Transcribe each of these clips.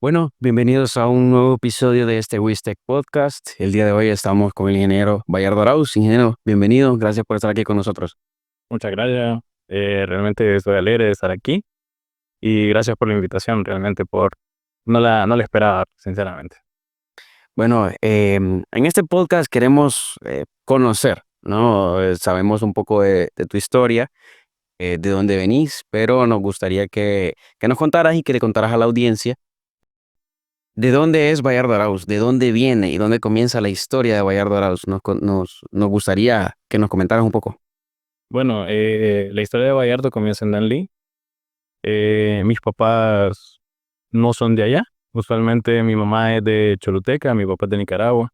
Bueno, bienvenidos a un nuevo episodio de este Wistec Podcast. El día de hoy estamos con el ingeniero Bayardo Arauz. Ingeniero, bienvenido. Gracias por estar aquí con nosotros. Muchas gracias. Realmente estoy alegre de estar aquí y gracias por la invitación. Realmente no la esperaba, sinceramente. Bueno, en este podcast queremos conocer, ¿no? Sabemos un poco de tu historia, de dónde venís, pero nos gustaría que nos contaras y que le contaras a la audiencia de dónde es Bayardo Arauz, de dónde viene y dónde comienza la historia de Bayardo Arauz. Nos gustaría que nos comentaras un poco. Bueno, la historia de Vallarta comienza en Danlí. Mis papás no son de allá. Usualmente mi mamá es de Choluteca, mi papá es de Nicaragua.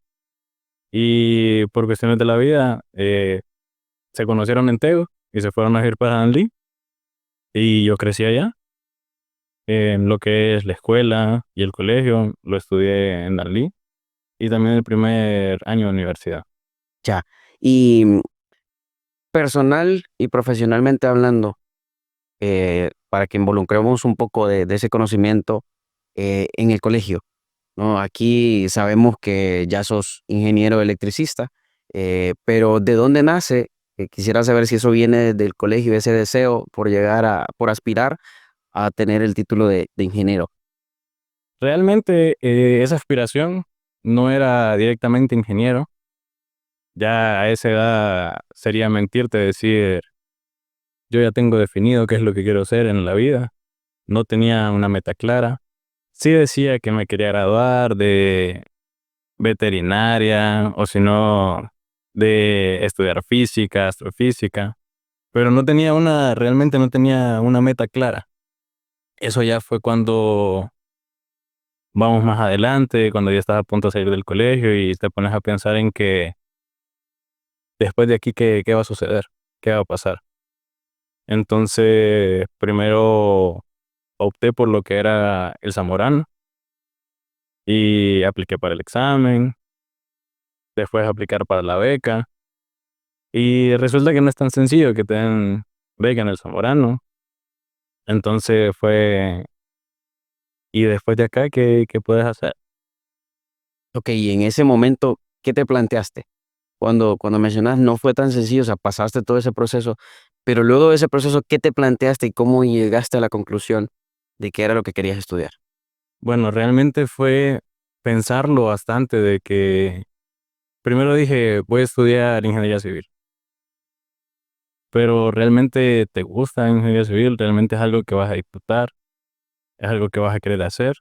Y por cuestiones de la vida se conocieron en Tego y se fueron a vivir para Danlí. Y yo crecí allá. En lo que es la escuela y el colegio, lo estudié en Danlí. Y también el primer año de universidad. Ya. Y personal y profesionalmente hablando, para que involucremos un poco de ese conocimiento en el colegio, ¿no? Aquí sabemos que ya sos ingeniero electricista, pero ¿de dónde nace? Quisiera saber si eso viene del colegio, ese deseo por aspirar a tener el título de ingeniero. Realmente esa aspiración no era directamente ingeniero. Ya a esa edad sería mentirte decir, yo ya tengo definido qué es lo que quiero hacer en la vida. No tenía una meta clara. Sí decía que me quería graduar de veterinaria o si no de estudiar física, astrofísica, pero realmente no tenía una meta clara. Eso ya fue cuando vamos más adelante, cuando ya estás a punto de salir del colegio y te pones a pensar en que después de aquí, ¿qué va a suceder? ¿Qué va a pasar? Entonces, primero opté por lo que era el Zamorano y apliqué para el examen, después aplicar para la beca y resulta que no es tan sencillo que te den beca en el Zamorano. Entonces ¿y después de acá qué puedes hacer? Ok, y en ese momento, ¿qué te planteaste? Cuando mencionas no fue tan sencillo, o sea, pasaste todo ese proceso, pero luego de ese proceso, ¿qué te planteaste y cómo llegaste a la conclusión de qué era lo que querías estudiar? Bueno, realmente fue pensarlo bastante de que primero dije, voy a estudiar ingeniería civil. Pero realmente te gusta ingeniería civil, realmente es algo que vas a disfrutar, es algo que vas a querer hacer.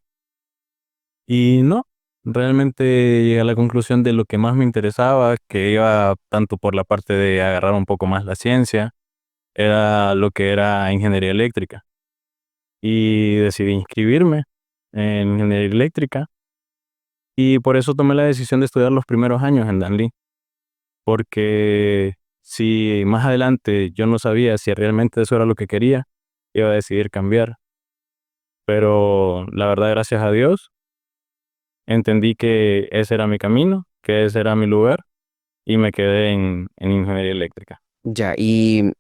Y no, realmente llegué a la conclusión de lo que más me interesaba, que iba tanto por la parte de agarrar un poco más la ciencia, era lo que era ingeniería eléctrica. Y decidí inscribirme en ingeniería eléctrica y por eso tomé la decisión de estudiar los primeros años en Danlí, porque si más adelante yo no sabía si realmente eso era lo que quería, iba a decidir cambiar. Pero la verdad, gracias a Dios, entendí que ese era mi camino, que ese era mi lugar y me quedé en ingeniería eléctrica. Ya, y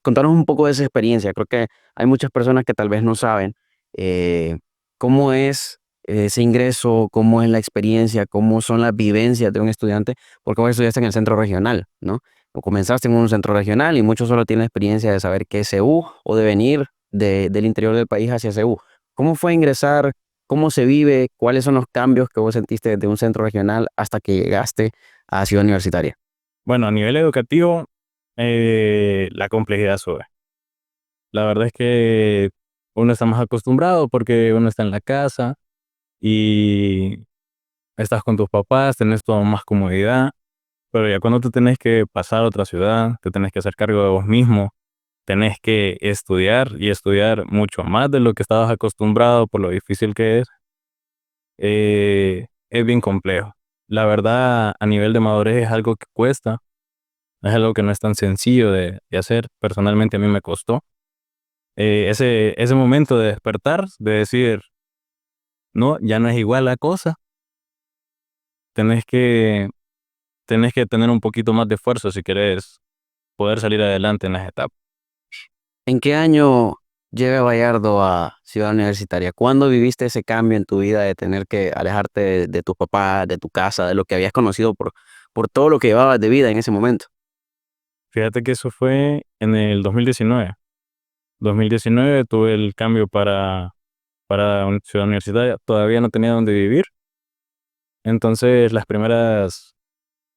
contanos un poco de esa experiencia. Creo que hay muchas personas que tal vez no saben eh, cómo es ese ingreso, cómo es la experiencia, cómo son las vivencias de un estudiante, porque vos estudiaste en el centro regional, ¿no? O comenzaste en un centro regional y muchos solo tienen la experiencia de saber qué es CU o de venir del interior del país hacia CU. ¿Cómo fue ingresar? ¿Cómo se vive? ¿Cuáles son los cambios que vos sentiste de un centro regional hasta que llegaste a Ciudad Universitaria? Bueno, a nivel educativo, la complejidad sube. La verdad es que uno está más acostumbrado porque uno está en la casa y estás con tus papás, tenés toda más comodidad, pero ya cuando tú tenés que pasar a otra ciudad, te tenés que hacer cargo de vos mismo, tenés que estudiar y estudiar mucho más de lo que estabas acostumbrado por lo difícil que es bien complejo. La verdad, a nivel de madurez es algo que cuesta, es algo que no es tan sencillo de hacer. Personalmente a mí me costó. Ese momento de despertar, de decir, no, ya no es igual la cosa, tenés que, tenés que tener un poquito más de esfuerzo si querés poder salir adelante en las etapas. ¿En qué año llega Bayardo a Ciudad Universitaria? ¿Cuándo viviste ese cambio en tu vida de tener que alejarte de tus papás, de tu casa, de lo que habías conocido por todo lo que llevabas de vida en ese momento? Fíjate que eso fue en el 2019. 2019 tuve el cambio para Ciudad Universitaria. Todavía no tenía dónde vivir. Entonces, las primeras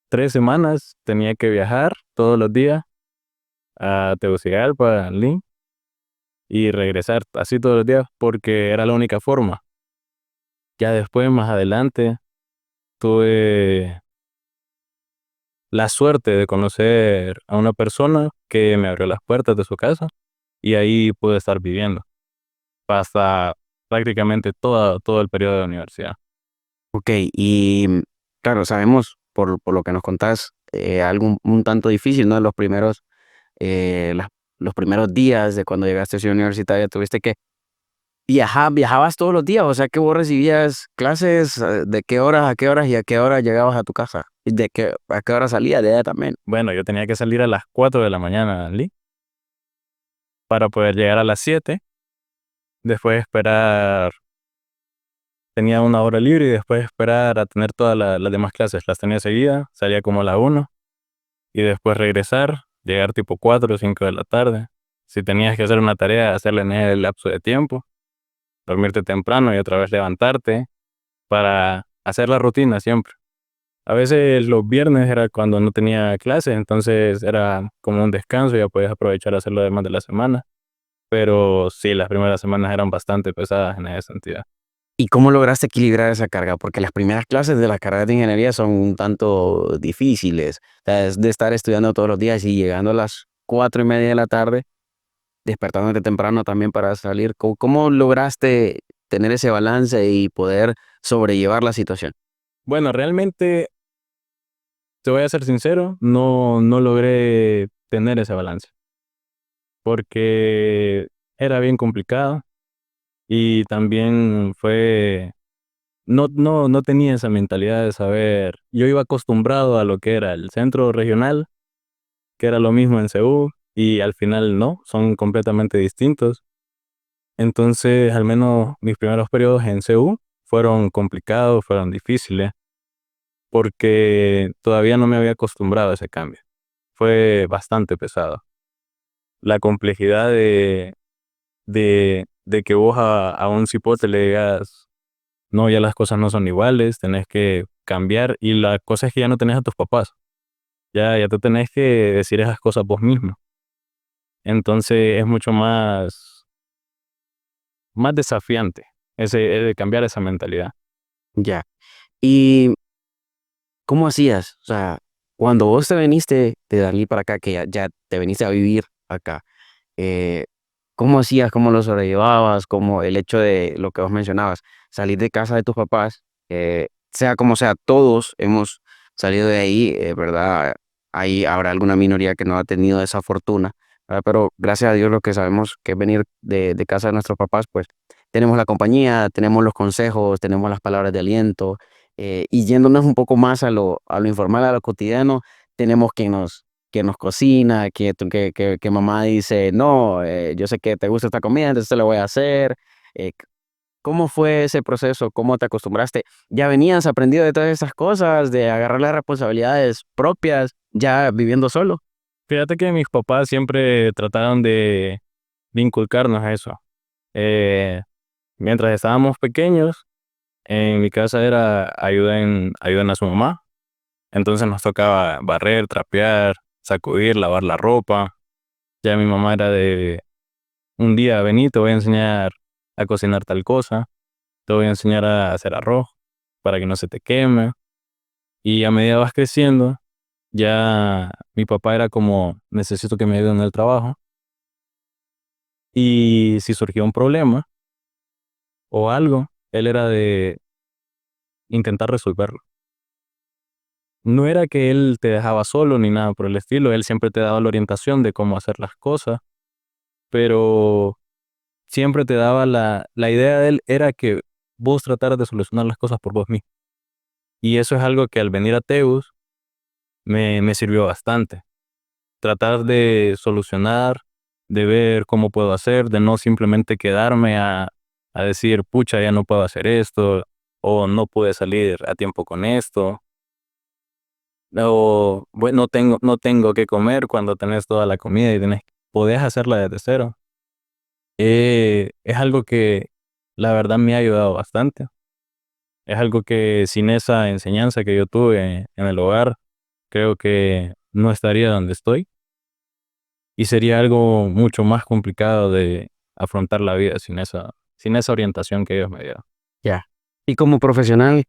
3 semanas tenía que viajar todos los días a Tegucigalpa, Lin, y regresar así todos los días porque era la única forma. Ya después, más adelante, tuve la suerte de conocer a una persona que me abrió las puertas de su casa y ahí pude estar viviendo hasta prácticamente todo el periodo de la universidad. Ok, y claro, sabemos por lo que nos contás, algo un tanto difícil, ¿no? Eh, las- los primeros días de cuando llegaste a Ciudad Universitaria, tuviste que viajabas todos los días, o sea que vos recibías clases, de qué horas a qué horas y a qué hora llegabas a tu casa, y a qué hora salías de allá también. Bueno, yo tenía que salir a las 4 de la mañana, Lee, para poder llegar a las 7, después esperar, tenía una hora libre y después esperar a tener todas las demás clases. Las tenía seguidas, salía como a la 1 y después regresar, llegar tipo 4 o 5 de la tarde. Si tenías que hacer una tarea, hacerla en el lapso de tiempo, dormirte temprano y otra vez levantarte para hacer la rutina siempre. A veces los viernes era cuando no tenía clases, entonces era como un descanso, ya podías aprovechar a hacer lo demás de la semana. Pero sí, las primeras semanas eran bastante pesadas en ese sentido. ¿Y cómo lograste equilibrar esa carga? Porque las primeras clases de las carreras de ingeniería son un tanto difíciles. O sea, es de estar estudiando todos los días y llegando a las 4:30 de la tarde, despertándote temprano también para salir. ¿Cómo lograste tener ese balance y poder sobrellevar la situación? Bueno, realmente, te voy a ser sincero, no logré tener ese balance, porque era bien complicado y también no tenía esa mentalidad de saber. Yo iba acostumbrado a lo que era el centro regional, que era lo mismo en CU, y al final no, son completamente distintos. Entonces, al menos mis primeros periodos en CU fueron complicados, fueron difíciles, porque todavía no me había acostumbrado a ese cambio. Fue bastante pesado. La complejidad de que vos a un cipote le digas, no, ya las cosas no son iguales, tenés que cambiar, y la cosa es que ya no tenés a tus papás, ya tú tenés que decir esas cosas vos mismo. Entonces es mucho más desafiante de cambiar esa mentalidad. Ya. ¿Y cómo hacías? O sea, cuando vos te viniste de Dalí para acá, que ya te viniste a vivir acá, eh, ¿cómo hacías? ¿Cómo lo sobrellevabas? Como el hecho de lo que vos mencionabas, salir de casa de tus papás, sea como sea, todos hemos salido de ahí, ¿verdad? Ahí habrá alguna minoría que no ha tenido esa fortuna, ¿verdad? Pero gracias a Dios lo que sabemos que es venir de casa de nuestros papás, pues tenemos la compañía, tenemos los consejos, tenemos las palabras de aliento, y yéndonos un poco más a lo informal, a lo cotidiano, tenemos quien nos cocina, que mamá dice, no, yo sé que te gusta esta comida, entonces te lo voy a hacer. ¿Cómo fue ese proceso? ¿Cómo te acostumbraste? ¿Ya venías aprendido de todas esas cosas, de agarrar las responsabilidades propias, ya viviendo solo? Fíjate que mis papás siempre trataron de inculcarnos eso. Eh, Mientras estábamos pequeños, en mi casa era ayuden a su mamá. Entonces nos tocaba barrer, trapear, sacudir, lavar la ropa. Ya mi mamá era de, un día, vení, te voy a enseñar a cocinar tal cosa, te voy a enseñar a hacer arroz para que no se te queme. Y a medida vas creciendo, ya mi papá era como, necesito que me ayuden en el trabajo. Y si surgía un problema o algo, él era de intentar resolverlo. No era que él te dejaba solo ni nada por el estilo, él siempre te daba la orientación de cómo hacer las cosas, pero siempre te daba la idea de él era que vos trataras de solucionar las cosas por vos mismo. Y eso es algo que al venir a Teus me sirvió bastante. Tratar de solucionar, de ver cómo puedo hacer, de no simplemente quedarme a decir, pucha, ya no puedo hacer esto, o no pude salir a tiempo con esto, o bueno, no tengo que comer cuando tenés toda la comida y podés hacerla desde cero. Es algo que la verdad me ha ayudado bastante. Es algo que sin esa enseñanza que yo tuve en el hogar, creo que no estaría donde estoy y sería algo mucho más complicado de afrontar la vida sin esa orientación que ellos me dieron. Ya. Y como profesional,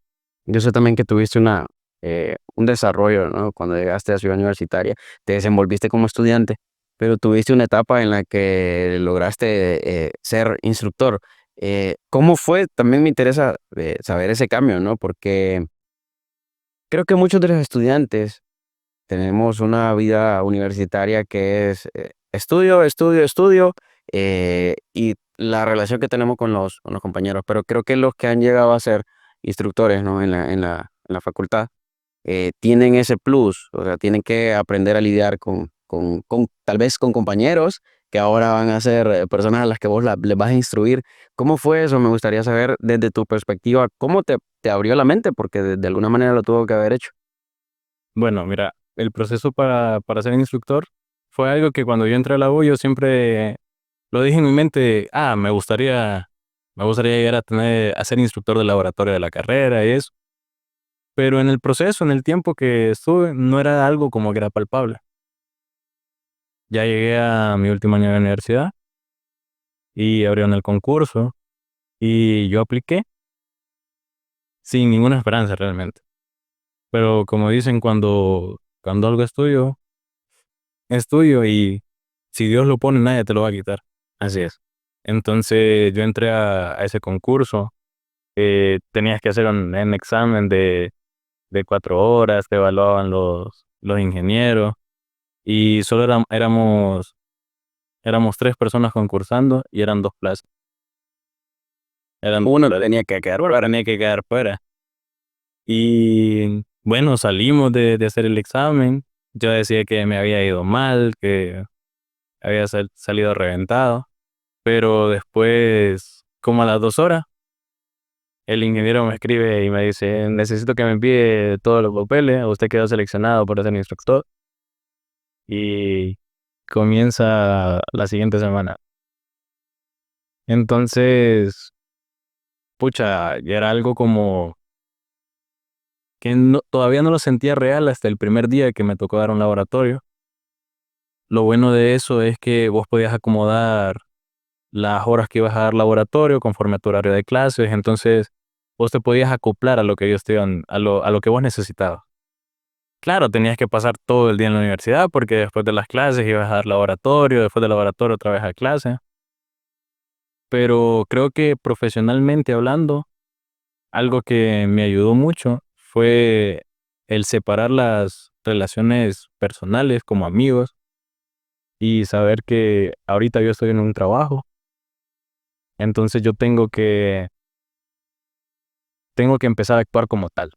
yo sé también que tuviste un desarrollo, ¿no? Cuando llegaste a Ciudad Universitaria, te desenvolviste como estudiante, pero tuviste una etapa en la que lograste ser instructor. ¿Cómo fue? También me interesa saber ese cambio, ¿no? Porque creo que muchos de los estudiantes tenemos una vida universitaria que es estudio, estudio, estudio, y la relación que tenemos con los compañeros. Pero creo que los que han llegado a ser instructores, ¿no? en la facultad, tienen ese plus, o sea, tienen que aprender a lidiar tal vez con compañeros que ahora van a ser personas a las que vos les vas a instruir. ¿Cómo fue eso? Me gustaría saber desde tu perspectiva, ¿cómo te abrió la mente? Porque de alguna manera lo tuvo que haber hecho. Bueno, mira, el proceso para ser instructor fue algo que cuando yo entré a la U, yo siempre lo dije en mi mente, me gustaría llegar a ser instructor de laboratorio de la carrera y eso. Pero en el proceso, en el tiempo que estuve, no era algo como que era palpable. Ya llegué a mi último año de universidad y abrieron el concurso y yo apliqué sin ninguna esperanza realmente. Pero como dicen, cuando algo es tuyo y si Dios lo pone, nadie te lo va a quitar. Así es. Entonces yo entré a ese concurso, tenías que hacer un examen de 4 horas, te evaluaban los ingenieros y solo éramos 3 personas concursando y eran 2 plazas. Uno tenía que quedar fuera. Tenía que quedar fuera. Y bueno, salimos de hacer el examen. Yo decía que me había ido mal, que había salido reventado, pero después, como a las 2 horas, el ingeniero me escribe y me dice, necesito que me envíe todos los papeles, usted quedó seleccionado para ser instructor y comienza la siguiente semana. Entonces, pucha, ya era algo como que todavía no lo sentía real hasta el primer día que me tocó dar un laboratorio. Lo bueno de eso es que vos podías acomodar las horas que ibas a dar laboratorio conforme a tu horario de clases, entonces vos te podías acoplar a lo que ellos te iban, a lo que vos necesitabas. Claro, tenías que pasar todo el día en la universidad porque después de las clases ibas a dar laboratorio, después del laboratorio otra vez a clase, pero creo que profesionalmente hablando, algo que me ayudó mucho fue el separar las relaciones personales como amigos y saber que ahorita yo estoy en un trabajo, entonces yo tengo que empezar a actuar como tal.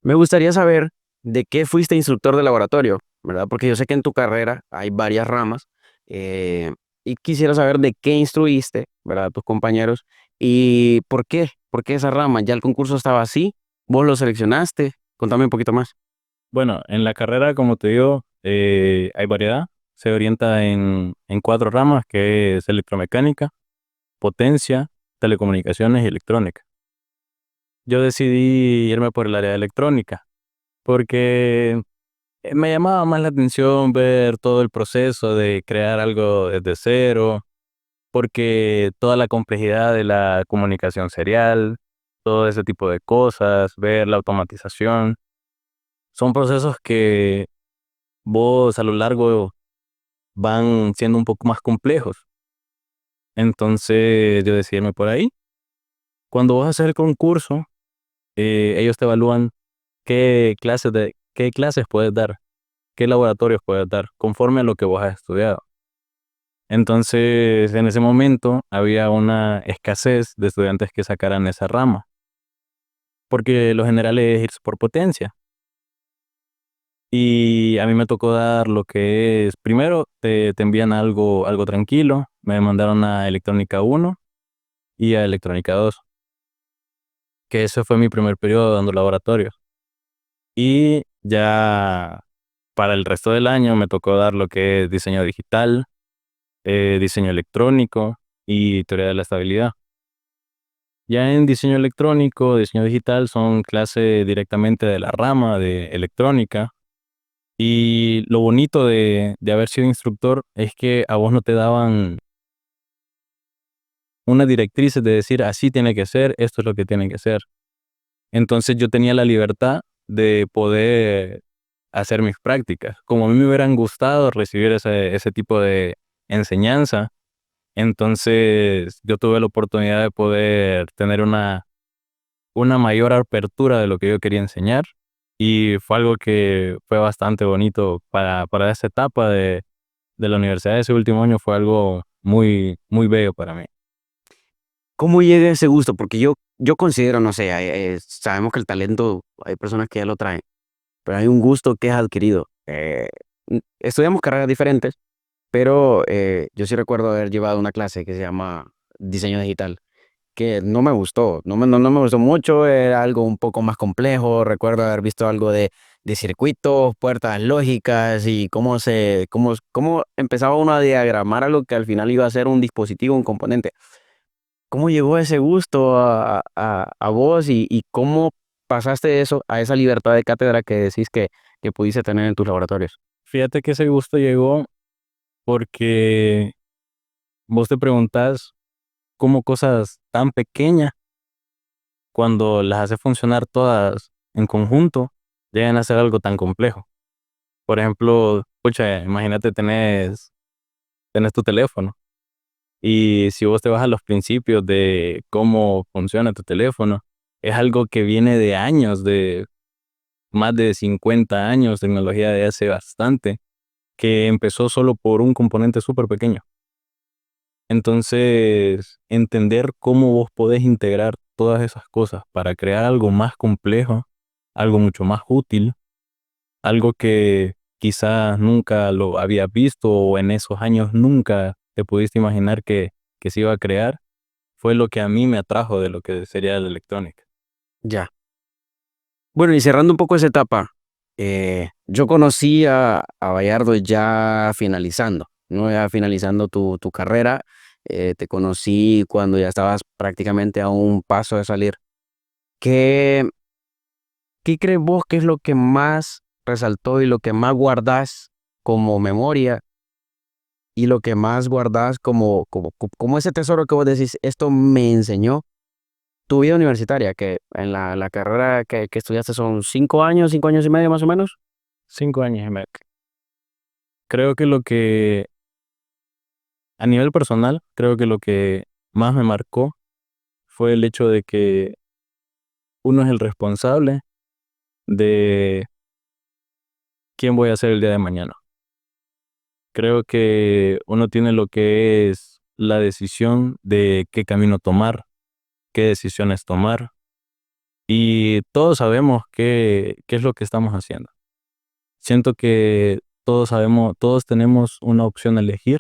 Me gustaría saber de qué fuiste instructor de laboratorio, ¿verdad? Porque yo sé que en tu carrera hay varias ramas, eh, y quisiera saber de qué instruiste, ¿verdad? A tus compañeros y por qué. ¿Por qué esa rama? ¿Ya el concurso estaba así? ¿Vos lo seleccionaste? Contame un poquito más. Bueno, en la carrera, como te digo, hay variedad. Se orienta en 4 ramas, que es electromecánica, potencia, telecomunicaciones y electrónica. Yo decidí irme por el área de electrónica porque me llamaba más la atención ver todo el proceso de crear algo desde cero, porque toda la complejidad de la comunicación serial, todo ese tipo de cosas, ver la automatización, son procesos que vos a lo largo van siendo un poco más complejos. Entonces yo decidí irme por ahí. Cuando vas a hacer el concurso, ellos te evalúan qué clases puedes dar, qué laboratorios puedes dar, conforme a lo que vos has estudiado. Entonces, en ese momento había una escasez de estudiantes que sacaran esa rama, porque lo general es irse por potencia. Y a mí me tocó dar lo que es, primero te envían algo tranquilo, me mandaron a Electrónica 1 y a Electrónica 2, que ese fue mi primer periodo dando laboratorio. Y ya para el resto del año me tocó dar lo que es diseño digital, diseño electrónico y teoría de la estabilidad. Ya en diseño electrónico, diseño digital son clases directamente de la rama de electrónica. Y lo bonito de haber sido instructor es que a vos no te daban una directriz de decir así tiene que ser, esto es lo que tiene que ser. Entonces yo tenía la libertad de poder hacer mis prácticas. Como a mí me hubieran gustado recibir ese tipo de enseñanza, entonces yo tuve la oportunidad de poder tener una mayor apertura de lo que yo quería enseñar, y fue algo que fue bastante bonito para esa etapa de la universidad. Ese último año fue algo muy, muy bello para mí. ¿Cómo llega ese gusto? Porque yo considero, no sé, sabemos que el talento, hay personas que ya lo traen, pero hay un gusto que es adquirido. Estudiamos carreras diferentes, pero yo sí recuerdo haber llevado una clase que se llama diseño digital, que no me gustó, no me gustó mucho, era algo un poco más complejo. Recuerdo haber visto algo de circuitos, puertas lógicas y cómo empezaba uno a diagramar algo que al final iba a ser un dispositivo, un componente. ¿Cómo llegó ese gusto a vos y cómo pasaste eso a esa libertad de cátedra que decís que pudiste tener en tus laboratorios? Fíjate que ese gusto llegó porque vos te preguntás cómo cosas tan pequeñas, cuando las haces funcionar todas en conjunto, llegan a ser algo tan complejo. Por ejemplo, pucha, imagínate tenés tu teléfono, y si vos te vas a los principios de cómo funciona tu teléfono, es algo que viene de años, de más de 50 años, tecnología de hace bastante, que empezó solo por un componente súper pequeño. Entonces, entender cómo vos podés integrar todas esas cosas para crear algo más complejo, algo mucho más útil, algo que quizás nunca lo habías visto o en esos años nunca te pudiste imaginar que se iba a crear, fue lo que a mí me atrajo de lo que sería la electrónica. Ya. Bueno, y cerrando un poco esa etapa, yo conocí a Bayardo ya finalizando, ¿no? Ya finalizando tu carrera. Te conocí cuando ya estabas prácticamente a un paso de salir. ¿Qué, qué crees vos que es lo que más resaltó y lo que más guardás como memoria y lo que más guardás como ese tesoro que vos decís, esto me enseñó tu vida universitaria, que en la carrera que estudiaste son 5 años, 5 años y medio más o menos? 5 años y medio. Creo que a nivel personal, creo que lo que más me marcó fue el hecho de que uno es el responsable de quién voy a ser el día de mañana. Creo que uno tiene lo que es la decisión de qué camino tomar, qué decisiones tomar, y todos sabemos qué es lo que estamos haciendo. Siento que todos sabemos, todos tenemos una opción a elegir,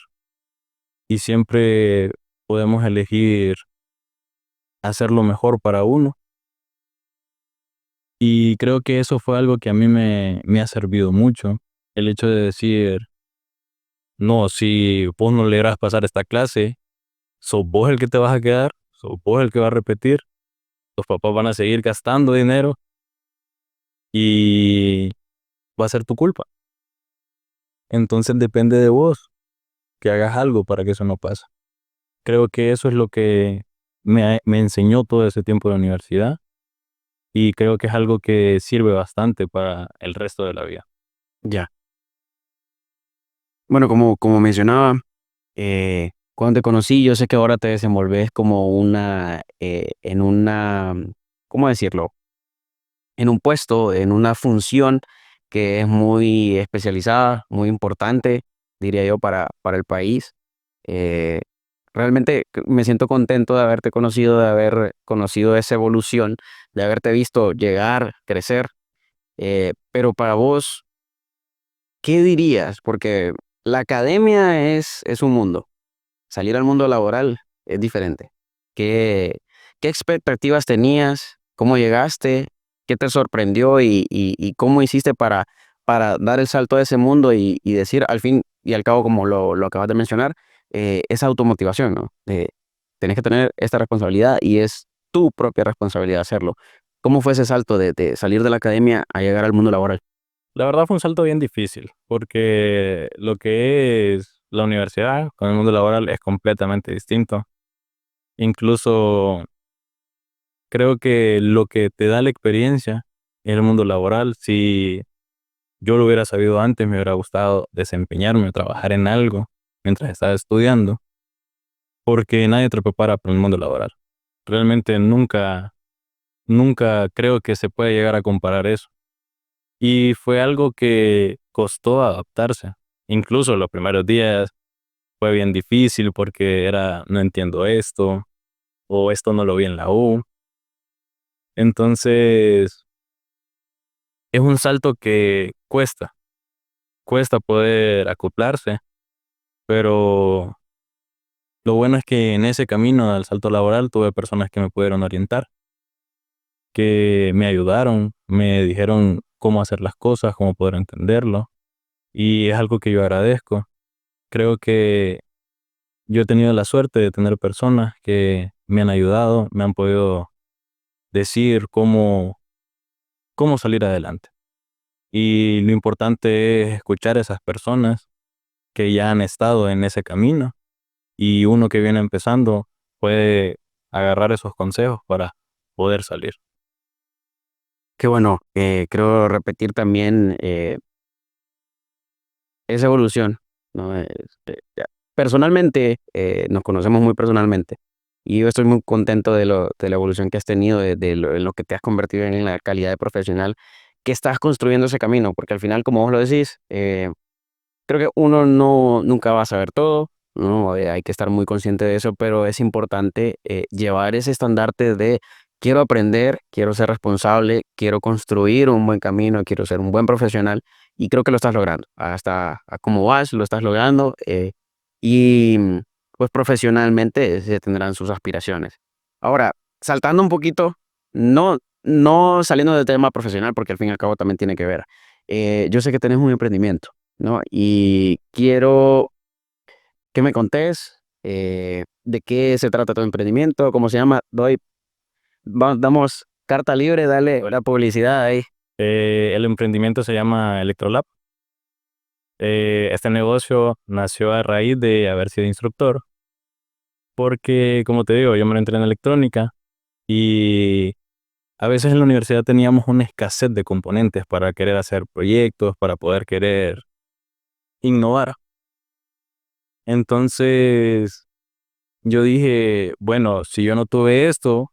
y siempre podemos elegir hacer lo mejor para uno. Y creo que eso fue algo que a mí me ha servido mucho, el hecho de decir, no, si vos no logras pasar esta clase, sos vos el que te vas a quedar, sos vos el que va a repetir, los papás van a seguir gastando dinero y va a ser tu culpa. Entonces depende de vos que hagas algo para que eso no pase. Creo que eso es lo que me enseñó todo ese tiempo de universidad, y creo que es algo que sirve bastante para el resto de la vida. Ya. Bueno, como mencionaba, cuando te conocí, yo sé que ahora te desenvolves como en una, ¿cómo decirlo? En un puesto, en una función que es muy especializada, muy importante, diría yo, para el país. Eh, Realmente me siento contento de haberte conocido, de haber conocido esa evolución, de haberte visto llegar, crecer. Pero para vos, ¿qué dirías? Porque la academia es un mundo, salir al mundo laboral es diferente. ¿Qué, qué expectativas tenías? ¿Cómo llegaste? ¿Qué te sorprendió y cómo hiciste para dar el salto a ese mundo y decir al fin y al cabo, como lo acabas de mencionar, esa automotivación, ¿no? De tenés que tener esta responsabilidad y es tu propia responsabilidad hacerlo. ¿Cómo fue ese salto de salir de la academia a llegar al mundo laboral? La verdad fue un salto bien difícil, porque lo que es la universidad con el mundo laboral es completamente distinto. Incluso creo que lo que te da la experiencia en el mundo laboral, si yo lo hubiera sabido antes, me hubiera gustado desempeñarme o trabajar en algo mientras estaba estudiando, porque nadie te prepara para el mundo laboral. Realmente nunca creo que se pueda llegar a comparar eso. Y fue algo que costó adaptarse. Incluso los primeros días fue bien difícil porque era, no entiendo esto, o esto no lo vi en la U. Entonces, es un salto que cuesta poder acoplarse, pero lo bueno es que en ese camino al salto laboral tuve personas que me pudieron orientar, que me ayudaron, me dijeron cómo hacer las cosas, cómo poder entenderlo, y es algo que yo agradezco. Creo que yo he tenido la suerte de tener personas que me han ayudado, me han podido decir cómo salir adelante. Y lo importante es escuchar a esas personas que ya han estado en ese camino y uno que viene empezando puede agarrar esos consejos para poder salir. Qué bueno, creo repetir también esa evolución, ¿no? Ya. Personalmente, nos conocemos muy personalmente y yo estoy muy contento de la evolución que has tenido, en lo que te has convertido en la calidad de profesional que estás construyendo ese camino, porque al final, como vos lo decís, creo que uno nunca va a saber todo, ¿no? Hay que estar muy consciente de eso, pero es importante llevar ese estandarte de quiero aprender, quiero ser responsable, quiero construir un buen camino, quiero ser un buen profesional y creo que lo estás logrando. Hasta a cómo vas, lo estás logrando y pues profesionalmente se tendrán sus aspiraciones. Ahora, saltando un poquito, no saliendo del tema profesional, porque al fin y al cabo también tiene que ver. Yo sé que tenés un emprendimiento, ¿no? Y quiero que me contés de qué se trata tu emprendimiento, cómo se llama. Damos carta libre, dale la publicidad ahí. El emprendimiento se llama Electrolab. Este negocio nació a raíz de haber sido instructor, porque como te digo, yo me entré en electrónica y a veces en la universidad teníamos una escasez de componentes para querer hacer proyectos, para poder querer innovar. Entonces yo dije, bueno, si yo no tuve esto,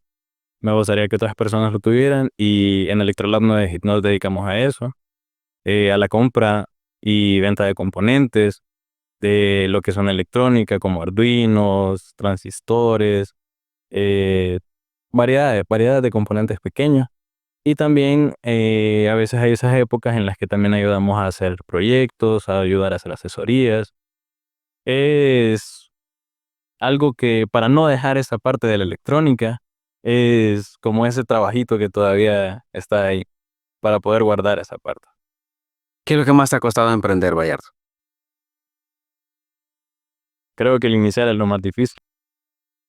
me gustaría que otras personas lo tuvieran y en Electrolab nos dedicamos a eso, a la compra y venta de componentes, de lo que son electrónica, como arduinos, transistores, eh, variedades de componentes pequeños. Y también a veces hay esas épocas en las que también ayudamos a hacer proyectos, a ayudar a hacer asesorías. Es algo que para no dejar esa parte de la electrónica, es como ese trabajito que todavía está ahí para poder guardar esa parte. ¿Qué es lo que más te ha costado emprender, Bayardo? Creo que el iniciar es lo más difícil,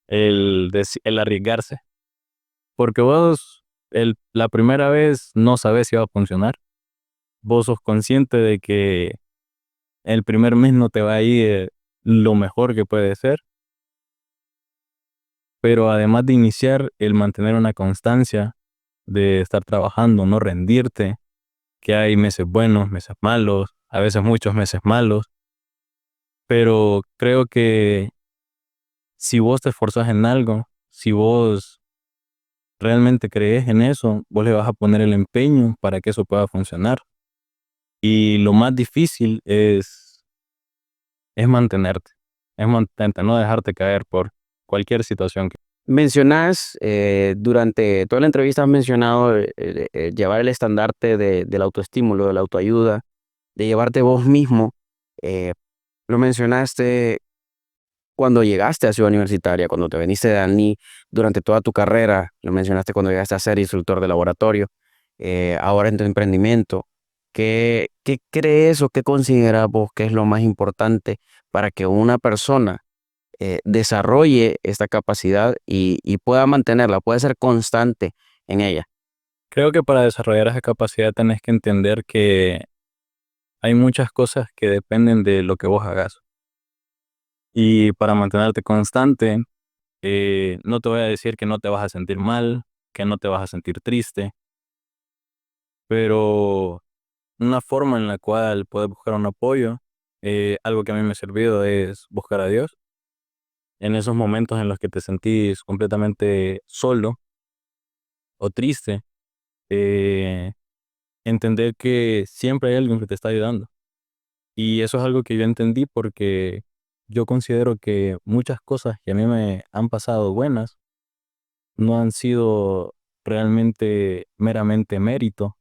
el arriesgarse, porque vos la primera vez no sabes si va a funcionar. Vos sos consciente de que el primer mes no te va a ir lo mejor que puede ser, pero además de iniciar, el mantener una constancia de estar trabajando, no rendirte, que hay meses buenos, meses malos, a veces muchos meses malos, pero creo que si vos te esforzás en algo, si vos realmente crees en eso, vos le vas a poner el empeño para que eso pueda funcionar. Y lo más difícil es mantenerte, no dejarte caer por cualquier situación. Mencionás, durante toda la entrevista has mencionado llevar el estandarte del autoestímulo, de la autoayuda. de llevarte vos mismo. Eh, lo mencionaste cuando llegaste a Ciudad Universitaria, cuando te veniste de ANI durante toda tu carrera, lo mencionaste cuando llegaste a ser instructor de laboratorio, ahora en tu emprendimiento. ¿Qué crees o qué consideras vos que es lo más importante para que una persona desarrolle esta capacidad y pueda mantenerla, pueda ser constante en ella? Creo que para desarrollar esa capacidad tenés que entender que hay muchas cosas que dependen de lo que vos hagas. Y para mantenerte constante, no te voy a decir que no te vas a sentir mal, que no te vas a sentir triste, pero una forma en la cual puedes buscar un apoyo, algo que a mí me ha servido es buscar a Dios. En esos momentos en los que te sentís completamente solo o triste, eh, entender que siempre hay alguien que te está ayudando. Y eso es algo que yo entendí porque yo considero que muchas cosas que a mí me han pasado buenas no han sido realmente meramente mérito,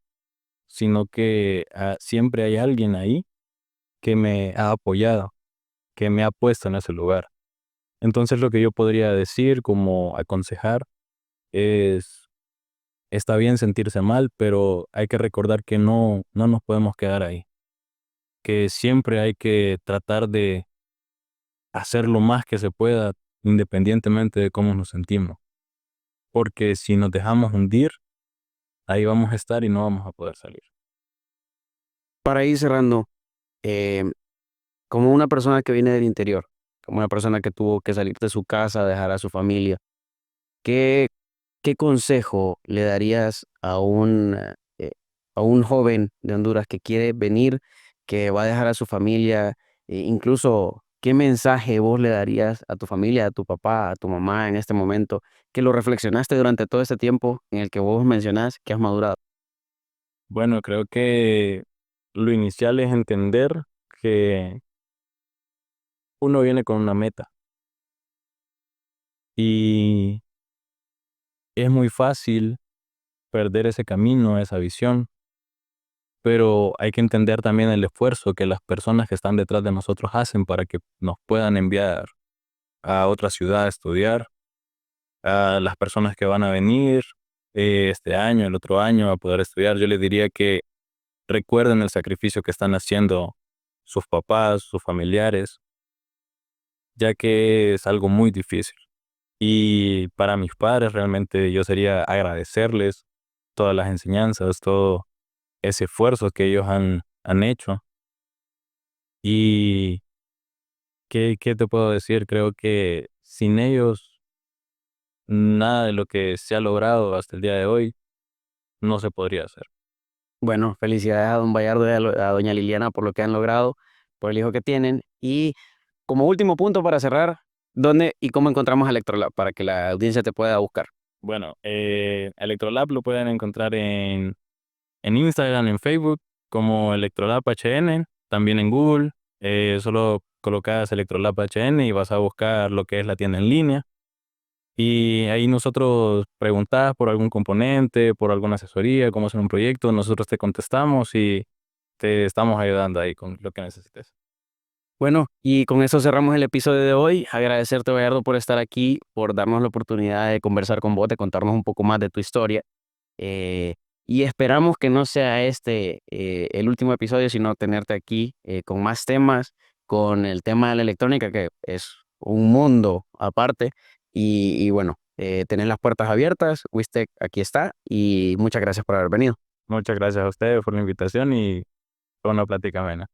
sino que siempre hay alguien ahí que me ha apoyado, que me ha puesto en ese lugar. Entonces lo que yo podría decir como aconsejar es, está bien sentirse mal, pero hay que recordar que no nos podemos quedar ahí, que siempre hay que tratar de hacer lo más que se pueda independientemente de cómo nos sentimos, porque si nos dejamos hundir, ahí vamos a estar y no vamos a poder salir. Para ir cerrando, eh, como una persona que viene del interior, como una persona que tuvo que salir de su casa, dejar a su familia, ¿qué, qué consejo le darías a un joven de Honduras que quiere venir, que va a dejar a su familia? Incluso, ¿qué mensaje vos le darías a tu familia, a tu papá, a tu mamá en este momento, que lo reflexionaste durante todo este tiempo en el que vos mencionás que has madurado? Bueno, creo que lo inicial es entender que uno viene con una meta y es muy fácil perder ese camino, esa visión, pero hay que entender también el esfuerzo que las personas que están detrás de nosotros hacen para que nos puedan enviar a otra ciudad a estudiar, a las personas que van a venir este año, el otro año a poder estudiar. Yo les diría que recuerden el sacrificio que están haciendo sus papás, sus familiares, ya que es algo muy difícil. Y para mis padres realmente yo sería agradecerles todas las enseñanzas, todo ese esfuerzo que ellos han hecho. Y ¿qué te puedo decir? Creo que sin ellos nada de lo que se ha logrado hasta el día de hoy no se podría hacer. Bueno, felicidades a don Bayardo y a doña Liliana por lo que han logrado, por el hijo que tienen. Y como último punto para cerrar, ¿dónde y cómo encontramos a Electrolab para que la audiencia te pueda buscar? Bueno, Electrolab lo pueden encontrar en Instagram, en Facebook, como Electrolab HN, también en Google. Solo colocas Electrolab HN y vas a buscar lo que es la tienda en línea. Y ahí nosotros preguntás por algún componente, por alguna asesoría, cómo hacer un proyecto, nosotros te contestamos y te estamos ayudando ahí con lo que necesites. Bueno, y con eso cerramos el episodio de hoy. Agradecerte, Bayardo, por estar aquí, por darnos la oportunidad de conversar con vos, de contarnos un poco más de tu historia. Eh, y esperamos que no sea este el último episodio, sino tenerte aquí con más temas, con el tema de la electrónica, que es un mundo aparte. Y bueno, tener las puertas abiertas. Wistec aquí está. Y muchas gracias por haber venido. Muchas gracias a ustedes por la invitación y fue una plática amena.